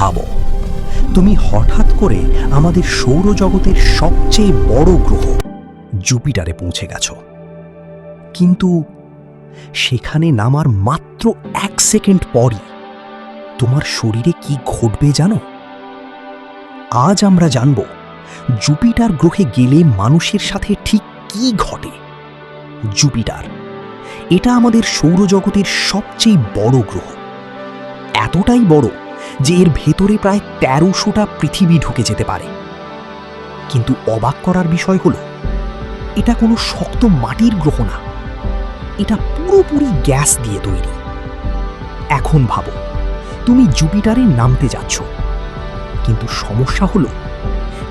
ভাবো, তুমি হঠাৎ করে আমাদের সৌরজগতের সবচেয়ে বড় গ্রহ জুপিটারে পৌঁছে গেছো, কিন্তু সেখানে নামার মাত্র 1 সেকেন্ড পরই তোমার শরীরে কি ঘটবে জানো? আজ আমরা জানব জুপিটার গ্রহে গেলে মানুষের সাথে ঠিক কি ঘটে। জুপিটার, এটা আমাদের সৌরজগতের সবচেয়ে বড় গ্রহ। এতটাই বড় যে এর ভেতরে প্রায় 1300টা পৃথিবী ঢুকে যেতে পারে। কিন্তু অবাক করার বিষয় হলো, এটা কোনো শক্ত মাটির গ্রহ না, এটা পুরোপুরি গ্যাস দিয়ে তৈরি। এখন ভাবো, তুমি জুপিটারে নামতে যাচ্ছ, কিন্তু সমস্যা হলো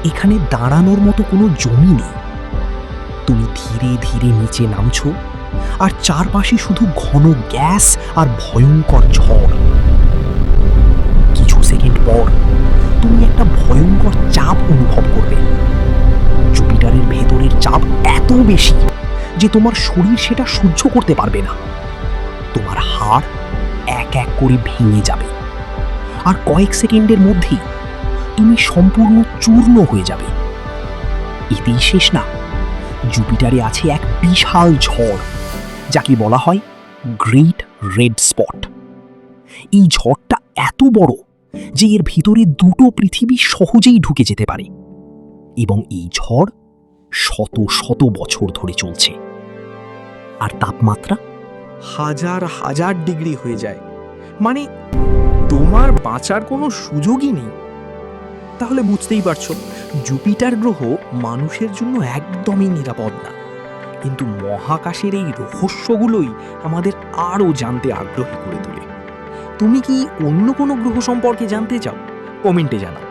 এখানে দাঁড়ানোর মতো কোনো জমি নেই। তুমি ধীরে ধীরে নিচে নামছো, আর চারপাশে শুধু ঘন গ্যাস আর ভয়ঙ্কর ঝড়। কিছু সেকেন্ড পর তুমি একটা ভয়ঙ্কর চাপ অনুভব করবে। জুপিটারের ভেতরের চাপ এত বেশি যে তোমার শরীর সেটা সহ্য করতে পারবে না। তোমার হাড় এক এক করে ভেঙে যাবে, আর কয়েক সেকেন্ডের মধ্যেই তুমি সম্পূর্ণ চূর্ণ হয়ে যাবে। এতেই শেষ না, জুপিটারে আছে এক বিশাল ঝড়, যাকে বলা হয় গ্রেট রেড স্পট। এই ঝড়টা এত বড় যে এর ভিতরে 2টো পৃথিবী সহজেই ঢুকে যেতে পারে, এবং এই ঝড় শত শত বছর ধরে চলছে। আর তাপমাত্রা হাজার হাজার ডিগ্রি হয়ে যায়, মানে তোমার বাঁচার কোনো সুযোগই নেই। তাহলে বুঝতেই পারছো, জুপিটার গ্রহ মানুষের জন্য একদমই নিরাপদ না। কিন্তু মহাকাশের এই রহস্যগুলোই আমাদের আরও জানতে আগ্রহী করে তোলে। তুমি কি অন্য কোনো গ্রহ সম্পর্কে জানতে চাও? কমেন্টে জানাও।